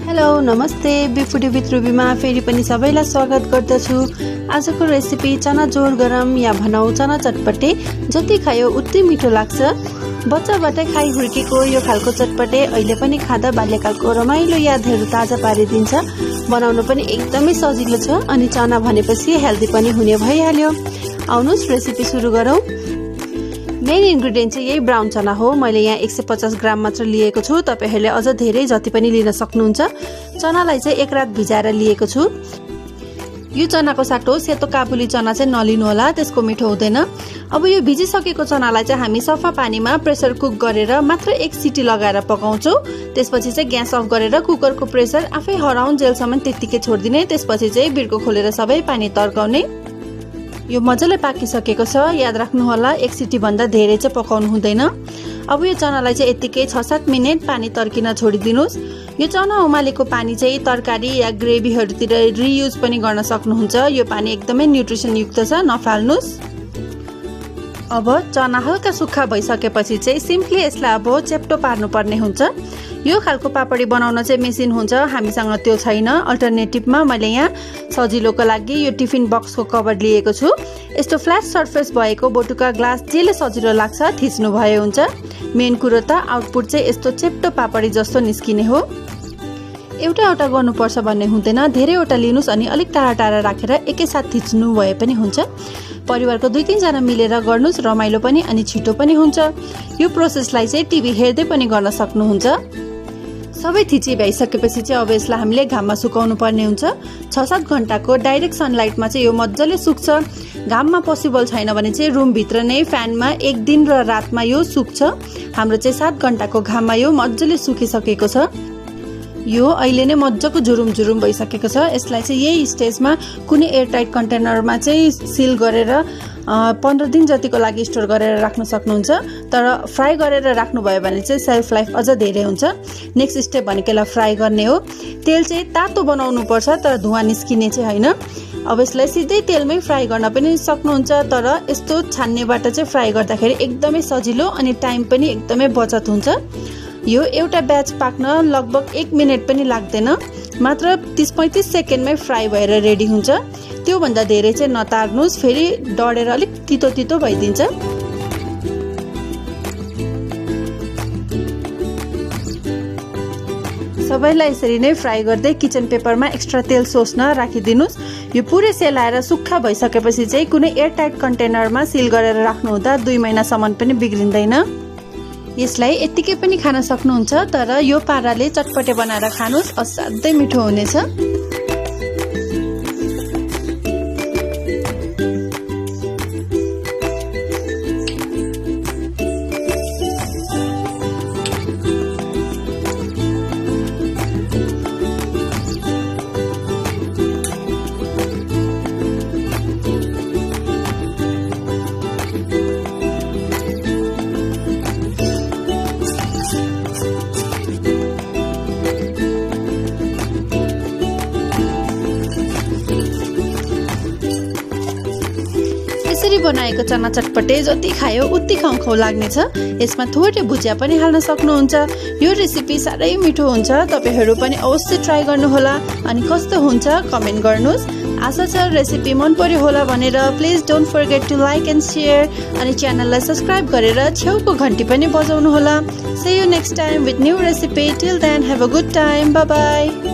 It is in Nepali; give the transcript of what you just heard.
हेलो नमस्ते फूडी विथ रुबीमा फेरि पनि सबैलाई स्वागत गर्दछु। आजको रेसिपी चना जोर गरम या भनौँ चना चटपटे। जति खायो उति मिठो लाग्छ। बच्चाबाटै खाइ हुर्केको यो खालको चटपटे अहिले पनि खाँदा बाल्यकालको रमाइलो यादहरू ताजा पारिदिन्छ। बनाउन पनि एकदमै सजिलो छ अनि चना भनेपछि हेल्दी पनि हुने भइहाल्यो। आउनुस् रेसिपी सुरु गरौँ। मेन इन्ग्रेडिएन्ट चाहिँ यही ब्राउन चना हो। मैले यहाँ 150 ग्राम मात्र लिएको छु। तपाईहरुले अझ धेरै जति पनि लिन सक्नुहुन्छ। चनालाई चाहिँ एक रात भिजाएर लिएको छु। यो चनाको साटो सेतो काबुली चना चाहिँ नलिनु होला, त्यसको मिठो हुँदैन। अब यो भिजिसकेको चनालाई चाहिँ हामी सफा पानीमा प्रेसर कुक गरेर मात्र एक सिटी लगाएर पकाउँछौँ। त्यसपछि चाहिँ ग्यास अफ गरेर कुकरको प्रेसर आफै हराउन्जेलसम्म त्यतिकै छोड्दिने। त्यसपछि चाहिँ बिर्को खोलेर सबै पानी तर्काउने। यो मजाले पाकिसकेको छ। याद राख्नु होला एक सिटी भन्दा धेरै चाहिँ पकाउनु हुँदैन। अब यो चनालाई चाहिँ यतिकै 6-7 मिनेट पानी तर्किन छोडिदिनुस्। यो चना उमालेको पानी चाहिँ तरकारी या ग्रेभीहरुतिर रियुज पनि गर्न सक्नुहुन्छ। यो पानी एकदमै न्युट्रिसन युक्त छ, नफाल्नुस्। अब चना हल्का सुक्खा भइसकेपछि चाहिँ सिम्पली यसलाई अब चेप्टो पार्नु पर्ने हुन्छ। यो खालको पापडी बनाउन चाहिँ मेसिन हुन्छ, हामीसँग त्यो छैन। अल्टरनेटिभमा मैले यहाँ सजिलोको लागि यो टिफिन बक्सको कभर लिएको छु। यस्तो फ्ल्याट सर्फेस भएको बोटुका ग्लास जेले सजिलो लाग्छ थिच्नु भए हुन्छ। मेन कुरो त आउटपुट चाहिँ यस्तो चेप्टो पापडी जस्तो निस्किने हो। एउटा गर्नुपर्छ भन्ने हुँदैन, धेरैवटा लिनुस् अनि अलिक टाढा टाढा राखेर एकैसाथ थिच्नु भए पनि हुन्छ। परिवारको 2-3 जना मिलेर गर्नुस्, रमाइलो पनि अनि छिटो पनि हुन्छ। यो प्रोसेसलाई चाहिँ टिभी हेर्दै पनि गर्न सक्नुहुन्छ। सबै थिची भइसकेपछि चाहिँ अब यसलाई हामीले घाममा सुकाउनु पर्ने हुन्छ। 6-7 घण्टाको डाइरेक्ट सनलाइटमा चाहिँ यो मजाले सुक्छ। घाममा पोसिबल छैन भने चाहिँ रुमभित्र नै फ्यानमा एक दिन र रातमा यो सुक्छ। हाम्रो चाहिँ 7 घण्टाको घाममा यो मजाले सुकिसकेको छ। यो अहिले नै मजाको जुरुम भइसकेको छ। यसलाई चाहिँ यही स्टेजमा कुनै एयरटाइट कन्टेनरमा चाहिँ सिल गरेर 15 दिन जतिको लागि स्टोर गरेर राख्न सक्नुहुन्छ। तर फ्राई गरेर राख्नुभयो भने चाहिँ सेल्फ लाइफ अझ धेरै हुन्छ। नेक्स्ट स्टेप भनेको यसलाई फ्राई गर्ने हो। तेल चाहिँ तातो बनाउनु पर्छ, तर धुवा निस्किने चाहिँ होइन। अब यसलाई सिधै तेलमै फ्राई गर्न पनि सक्नुहुन्छ, तर यस्तो छान्नेबाट चाहिँ फ्राई गर्दाखेरि एकदमै सजिलो अनि टाइम पनि एकदमै बचत हुन्छ। यो एउटा ब्याच पाक्न लगभग 1 मिनेट पनि लाग्दैन, मात्र 30-35 सेकेन्डमै फ्राई भएर रेडी हुन्छ। त्यो भन्दा धेरै चाहिँ नतार्नुस्, फेरि डढेर अलिक तितो तितो भइदिन्छ। सबैलाई यसरी नै फ्राई गर्दै किचन पेपरमा एक्स्ट्रा तेल सोच्न राखिदिनुस्। यो पुरै सेलाएर सुक्खा भइसकेपछि चाहिँ कुनै एयरटाइट कन्टेनरमा सिल गरेर राख्नुहुँदा 2 महिनासम्म पनि बिग्रिँदैन। यसलाई यतिकै पनि खान सक्नुहुन्छ, तर यो पाराले चटपटे बनाएर खानुस्, असाध्यै मिठो हुनेछ। यसरी बनाएको चना चटपटे जति खायो उति खाउ लाग्नेछ। यसमा थोरै भुजिया पनि हाल्न सक्नुहुन्छ। यो रेसिपी साह्रै मिठो हुन्छ। तपाईहरु पनि अवश्य ट्राई गर्नुहोला अनि कस्तो हुन्छ कमेन्ट गर्नुस्। आशा छ रेसिपी मन पर्यो होला भनेर। Please don't forget to like and share अनि च्यानललाई सब्स्क्राइब गरेर छेउको घण्टी पनि बजाउनु होला। See you next time with new recipe. Till then, have a good time. Bye bye.